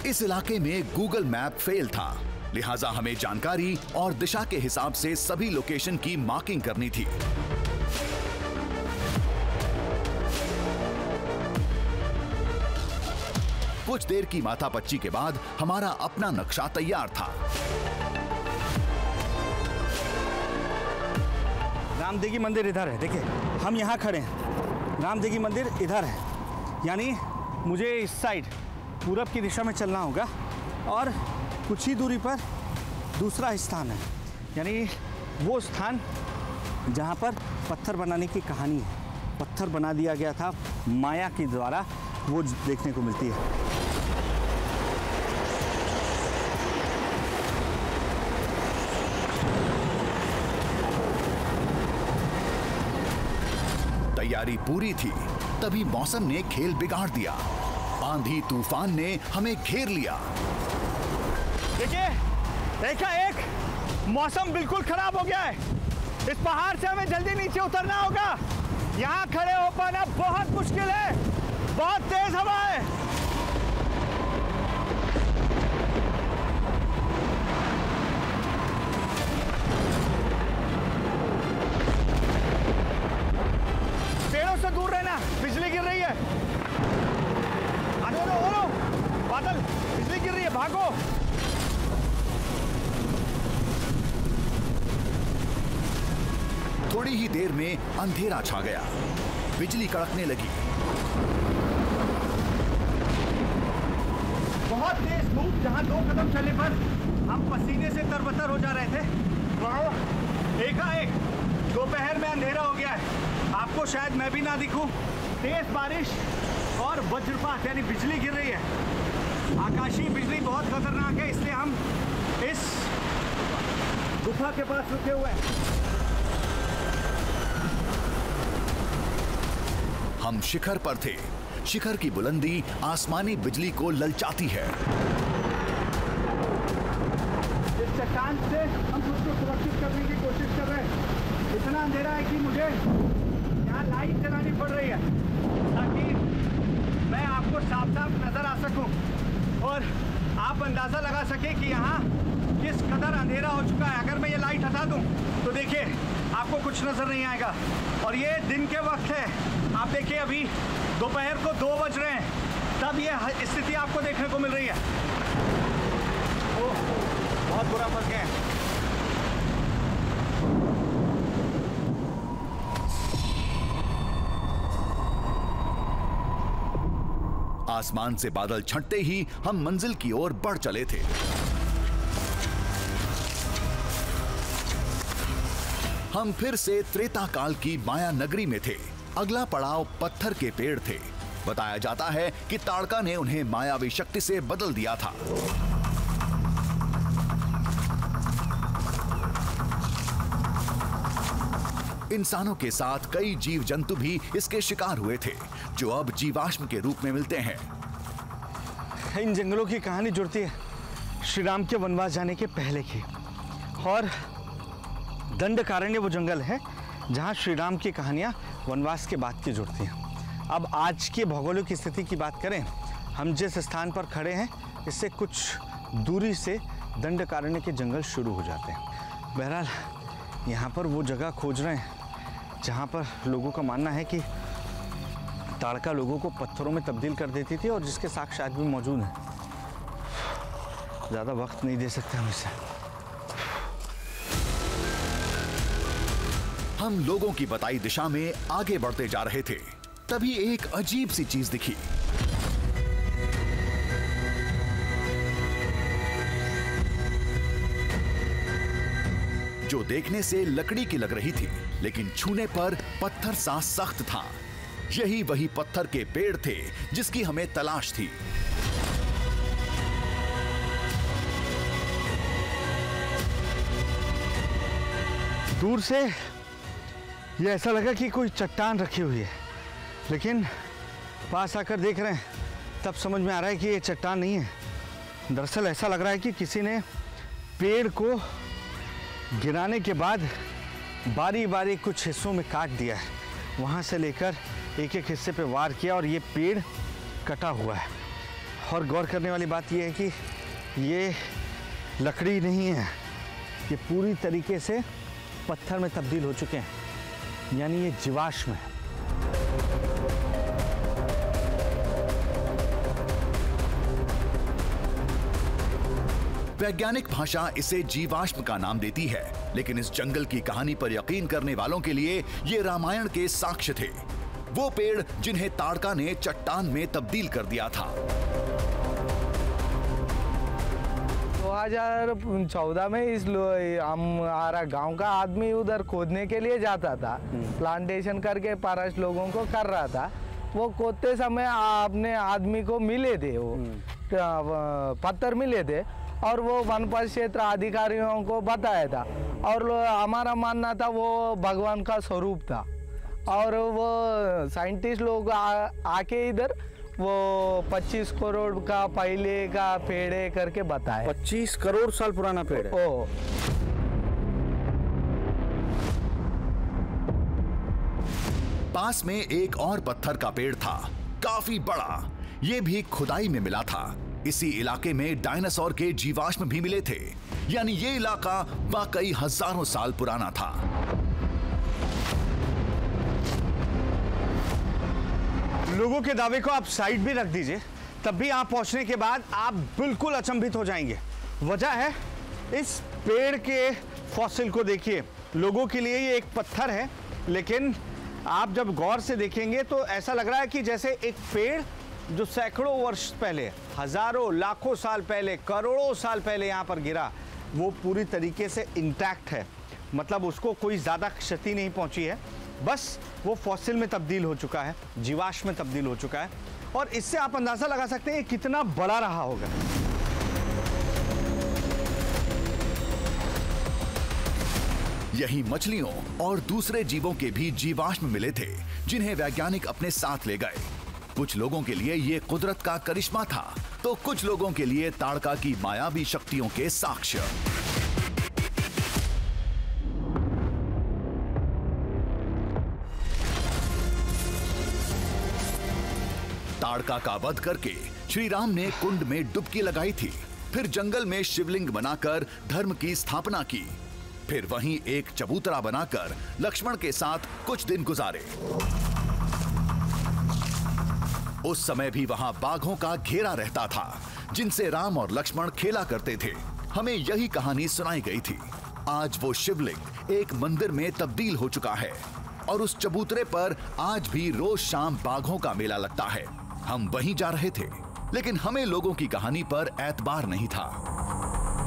इस इलाके में गूगल मैप फेल था, लिहाजा हमें जानकारी और दिशा के हिसाब से सभी लोकेशन की मार्किंग करनी थी। कुछ देर की माथापच्ची के बाद हमारा अपना नक्शा तैयार था। रामदेगी मंदिर इधर है, देखिए हम यहाँ खड़े हैं, रामदेगी मंदिर इधर है, यानी मुझे इस साइड पूरब की दिशा में चलना होगा और कुछ ही दूरी पर दूसरा स्थान है, यानी वो स्थान जहाँ पर पत्थर बनाने की कहानी है, पत्थर बना दिया गया था माया के द्वारा, वो देखने को मिलती है। तैयारी पूरी थी, तभी मौसम ने खेल बिगाड़ दिया। आंधी तूफान ने हमें घेर लिया। देखिए, एकाएक मौसम बिल्कुल खराब हो गया है। इस पहाड़ से हमें जल्दी नीचे उतरना होगा। यहाँ खड़े हो पाना बहुत मुश्किल है, बहुत तेज हवा है। पेड़ों से दूर रहना, बिजली गिर रही है। ओलो, बादल, बिजली गिर रही है, भागो। थोड़ी ही देर में अंधेरा छा गया, बिजली कड़कने लगी। बहुत तेज धूप, जहां 2 कदम चलने पर हम पसीने से तरबतर हो जा रहे थे, वहां एकाएक दोपहर में अंधेरा हो गया है। आपको शायद मैं भी ना दिखूं। तेज बारिश और वज्रपात यानी बिजली गिर रही है। आकाशीय बिजली बहुत खतरनाक है, इसलिए हम इस गुफा के पास रुके हुए हैं। हम शिखर पर थे। शिखर की बुलंदी आसमानी बिजली को ललचाती है। इस चट्टान से हम खुद को सुरक्षित करने की कोशिश कर रहे हैं। इतना अंधेरा है कि मुझे यहाँ लाइट जलानी पड़ रही है ताकि मैं आपको साफ साफ नजर आ सकूं और आप अंदाजा लगा सके कि यहाँ किस कदर अंधेरा हो चुका है। अगर मैं ये लाइट हटा दूं तो देखिए आपको कुछ नजर नहीं आएगा, और ये दिन के वक्त है। आप देखिए अभी दोपहर को 2 बज रहे हैं, तब ये स्थिति आपको देखने को मिल रही है। ओह, बहुत बुरा फंस गए। आसमान से बादल छंटते ही हम मंजिल की ओर बढ़ चले थे। हम फिर से त्रेता काल की माया नगरी में थे। अगला पड़ाव पत्थर के पेड़ थे। बताया जाता है कि ताड़का ने उन्हें मायावी शक्ति से बदल दिया था। इंसानों के साथ कई जीव जंतु भी इसके शिकार हुए थे, जो अब जीवाश्म के रूप में मिलते हैं। इन जंगलों की कहानी जुड़ती है श्री राम के वनवास जाने के पहले की, और दंडकारण्य वो जंगल है जहाँ श्री राम की कहानियाँ वनवास के बाद की जुड़ती हैं। अब आज की भौगोलिक स्थिति की बात करें, हम जिस स्थान पर खड़े हैं इससे कुछ दूरी से दंडकारण्य के जंगल शुरू हो जाते हैं। बहरहाल यहाँ पर वो जगह खोज रहे हैं जहाँ पर लोगों का मानना है कि ताड़का लोगों को पत्थरों में तब्दील कर देती थी, और जिसके साक्ष्य आज भी मौजूद हैं। ज़्यादा वक्त नहीं दे सकते हम इसे। हम लोगों की बताई दिशा में आगे बढ़ते जा रहे थे, तभी एक अजीब सी चीज दिखी। जो देखने से लकड़ी की लग रही थी, लेकिन छूने पर पत्थर सा सख्त था। यही वही पत्थर के पेड़ थे जिसकी हमें तलाश थी। दूर से ये ऐसा लगा कि कोई चट्टान रखी हुई है, लेकिन पास आकर देख रहे हैं तब समझ में आ रहा है कि ये चट्टान नहीं है। दरअसल ऐसा लग रहा है कि किसी ने पेड़ को गिराने के बाद बारी बारी कुछ हिस्सों में काट दिया है, वहाँ से लेकर एक एक हिस्से पे वार किया और ये पेड़ कटा हुआ है। और गौर करने वाली बात यह है कि ये लकड़ी नहीं है, ये पूरी तरीके से पत्थर में तब्दील हो चुके हैं, यानी ये जीवाश्म है। वैज्ञानिक भाषा इसे जीवाश्म का नाम देती है, लेकिन इस जंगल की कहानी पर यकीन करने वालों के लिए ये रामायण के साक्ष्य थे। वो पेड़ जिन्हें ताड़का ने चट्टान में तब्दील कर दिया था। 2014 में हमारा गांव का आदमी उधर खोदने के लिए जाता था, प्लांटेशन करके फॉरेस्ट लोगों को कर रहा था। वो खोदते समय अपने आदमी को मिले थे, वो पत्थर मिले थे और वो वन परिक्षेत्र अधिकारियों को बताया था और हमारा मानना था वो भगवान का स्वरूप था। और वो साइंटिस्ट लोग आके इधर वो 25 करोड़ का पहले का पेड़ है करके बताया। 25 करोड़ साल पुराना पेड़ है। ओ पास में एक और पत्थर का पेड़ था, काफी बड़ा। ये भी खुदाई में मिला था। इसी इलाके में डायनासोर के जीवाश्म भी मिले थे, यानी ये इलाका वाकई हजारों साल पुराना था। लोगों के दावे को आप साइड भी रख दीजिए, तब भी आप पहुंचने के बाद आप बिल्कुल अचंभित हो जाएंगे। वजह है इस पेड़ के फॉसिल को देखिए। लोगों के लिए ये एक पत्थर है, लेकिन आप जब गौर से देखेंगे तो ऐसा लग रहा है कि जैसे एक पेड़ जो सैकड़ों वर्ष पहले, हजारों लाखों साल पहले, करोड़ों साल पहले यहाँ पर गिरा, वो पूरी तरीके से इंटैक्ट है। मतलब उसको कोई ज़्यादा क्षति नहीं पहुँची है, बस वो फॉसिल में तब्दील हो चुका है, जीवाश्म में तब्दील हो चुका है। और इससे आप अंदाज़ा लगा सकते हैं कितना बड़ा रहा होगा। यही मछलियों और दूसरे जीवों के भी जीवाश्म मिले थे, जिन्हें वैज्ञानिक अपने साथ ले गए। कुछ लोगों के लिए ये कुदरत का करिश्मा था, तो कुछ लोगों के लिए ताड़का की मायावी शक्तियों के साक्ष्य। ताड़का का वध करके श्री राम ने कुंड में डुबकी लगाई थी, फिर जंगल में शिवलिंग बनाकर धर्म की स्थापना की, फिर वहीं एक चबूतरा बनाकर लक्ष्मण के साथ कुछ दिन गुजारे। उस समय भी वहां बाघों का घेरा रहता था, जिनसे राम और लक्ष्मण खेला करते थे। हमें यही कहानी सुनाई गई थी। आज वो शिवलिंग एक मंदिर में तब्दील हो चुका है और उस चबूतरे पर आज भी रोज शाम बाघों का मेला लगता है। हम वहीं जा रहे थे, लेकिन हमें लोगों की कहानी पर एतबार नहीं था।